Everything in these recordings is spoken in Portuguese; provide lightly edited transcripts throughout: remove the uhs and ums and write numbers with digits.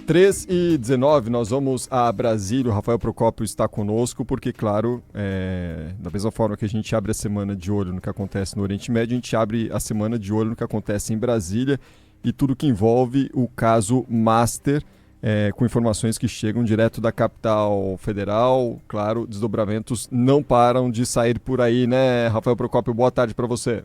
3h19, nós vamos a Brasília. O Rafael Procópio está conosco, porque, claro, da mesma forma que a gente abre a semana de olho no que acontece no Oriente Médio, a gente abre a semana de olho no que acontece em Brasília e tudo que envolve o caso Master, com informações que chegam direto da capital federal. Claro, desdobramentos não param de sair por aí, né, Rafael Procópio? Boa tarde para você.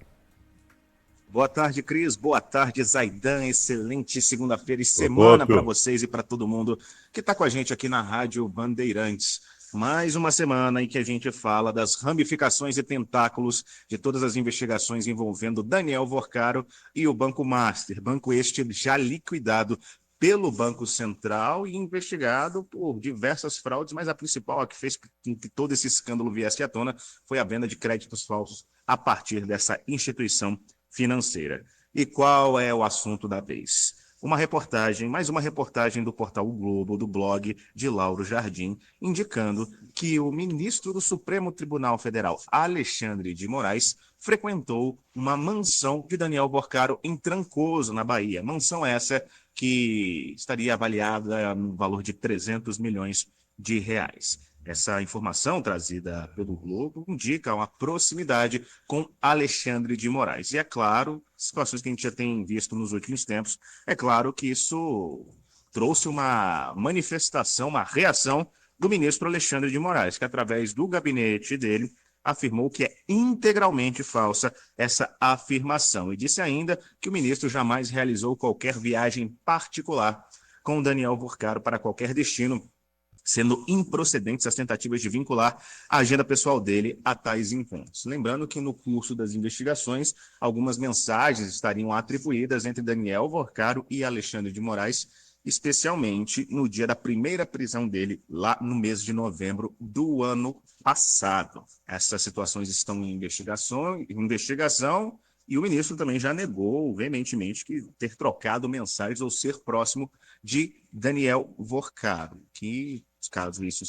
Boa tarde, Cris. Boa tarde, Zaidan. Excelente segunda-feira e semana para Procópio. vocês e para todo mundo que está com a gente aqui na Rádio Bandeirantes. Mais uma semana em que a gente fala das ramificações e tentáculos de todas as investigações envolvendo Daniel Vorcaro e o Banco Master. Banco este já liquidado pelo Banco Central e investigado por diversas fraudes, mas a principal, a que fez com que todo esse escândalo viesse à tona, foi a venda de créditos falsos a partir dessa instituição financeira. E qual é o assunto da vez? Mais uma reportagem do portal O Globo, do blog de Lauro Jardim, indicando que o ministro do Supremo Tribunal Federal, Alexandre de Moraes, frequentou uma mansão de Daniel Vorcaro em Trancoso, na Bahia. Mansão essa que estaria avaliada no valor de 300 milhões de reais. Essa informação trazida pelo Globo indica uma proximidade com Alexandre de Moraes. E é claro, situações que a gente já tem visto nos últimos tempos, é claro que isso trouxe uma manifestação, uma reação do ministro Alexandre de Moraes, que através do gabinete dele afirmou que é integralmente falsa essa afirmação e disse ainda que o ministro jamais realizou qualquer viagem particular com Daniel Vorcaro para qualquer destino, sendo improcedentes as tentativas de vincular a agenda pessoal dele a tais encontros. Lembrando que no curso das investigações, algumas mensagens estariam atribuídas entre Daniel Vorcaro e Alexandre de Moraes, especialmente no dia da primeira prisão dele, lá no mês de novembro do ano passado. Essas situações estão em investigação e o ministro também já negou veementemente que ter trocado mensagens ou ser próximo de Daniel Vorcaro, que caso isso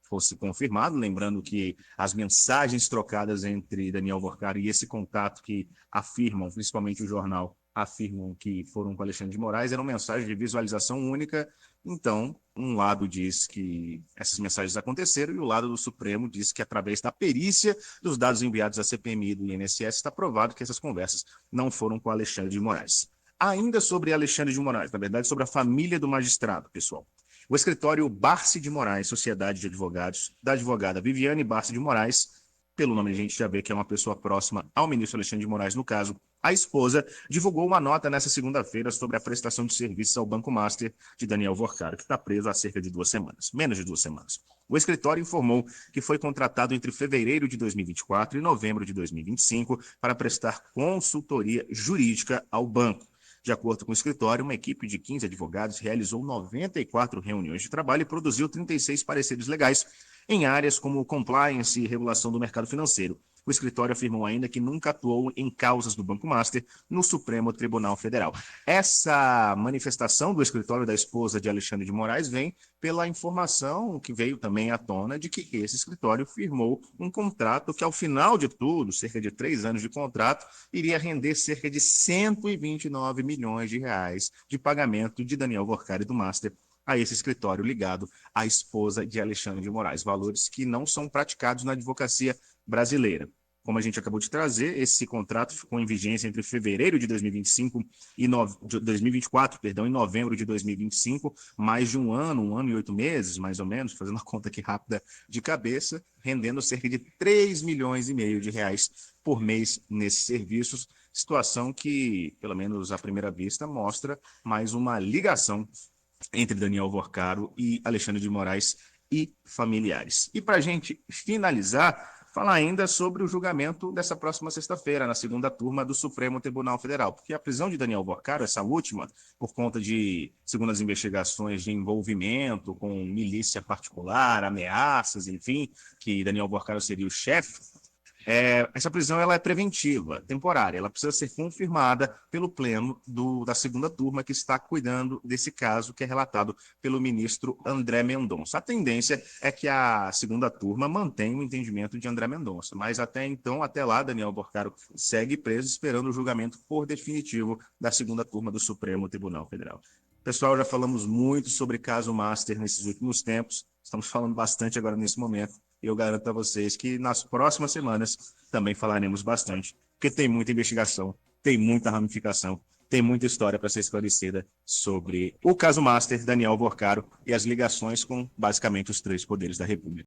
fosse confirmado, lembrando que as mensagens trocadas entre Daniel Vorcaro e esse contato que afirmam, principalmente o jornal, afirmam que foram com Alexandre de Moraes, eram mensagens de visualização única. Então, um lado diz que essas mensagens aconteceram e o lado do Supremo diz que, através da perícia dos dados enviados à CPMI e do INSS, está provado que essas conversas não foram com Alexandre de Moraes. Ainda sobre Alexandre de Moraes, na verdade, sobre a família do magistrado, pessoal. O escritório Barce de Moraes, Sociedade de Advogados, da advogada Viviane Barce de Moraes, pelo nome a gente já vê que é uma pessoa próxima ao ministro Alexandre de Moraes, no caso, a esposa, divulgou uma nota nesta segunda-feira sobre a prestação de serviços ao Banco Master de Daniel Vorcaro, que está preso há cerca de 2 semanas, menos de 2 semanas. O escritório informou que foi contratado entre fevereiro de 2024 e novembro de 2025 para prestar consultoria jurídica ao banco. De acordo com o escritório, uma equipe de 15 advogados realizou 94 reuniões de trabalho e produziu 36 pareceres legais em áreas como compliance e regulação do mercado financeiro. O escritório afirmou ainda que nunca atuou em causas do Banco Master no Supremo Tribunal Federal. Essa manifestação do escritório da esposa de Alexandre de Moraes vem pela informação que veio também à tona de que esse escritório firmou um contrato que, ao final de tudo, cerca de 3 anos de contrato, iria render cerca de 129 milhões de reais de pagamento de Daniel Vorcaro e do Master a esse escritório ligado à esposa de Alexandre de Moraes. Valores que não são praticados na advocacia brasileira. Como a gente acabou de trazer, esse contrato ficou em vigência entre fevereiro de 2025 e 2024, perdão, em novembro de 2025, mais de um ano e 8 meses, mais ou menos, fazendo a conta aqui rápida de cabeça, rendendo cerca de 3 milhões e meio de reais por mês nesses serviços, situação que, pelo menos à primeira vista, mostra mais uma ligação entre Daniel Vorcaro e Alexandre de Moraes e familiares. E para a gente finalizar, falar ainda sobre o julgamento dessa próxima sexta-feira, na segunda turma do Supremo Tribunal Federal, porque a prisão de Daniel Vorcaro, essa última, por conta de, segundo as investigações, de envolvimento com milícia particular, ameaças, enfim, que Daniel Vorcaro seria o chefe, essa prisão ela é preventiva, temporária. Ela precisa ser confirmada pelo pleno da segunda turma que está cuidando desse caso, que é relatado pelo ministro André Mendonça. A tendência é que a segunda turma mantenha o entendimento de André Mendonça, mas até então, até lá, Daniel Vorcaro segue preso esperando o julgamento por definitivo da segunda turma do Supremo Tribunal Federal. Pessoal, já falamos muito sobre caso Master nesses últimos tempos, estamos falando bastante agora nesse momento, e eu garanto a vocês que nas próximas semanas também falaremos bastante, porque tem muita investigação, tem muita ramificação, tem muita história para ser esclarecida sobre o caso Master, Daniel Vorcaro, e as ligações com basicamente os três poderes da República.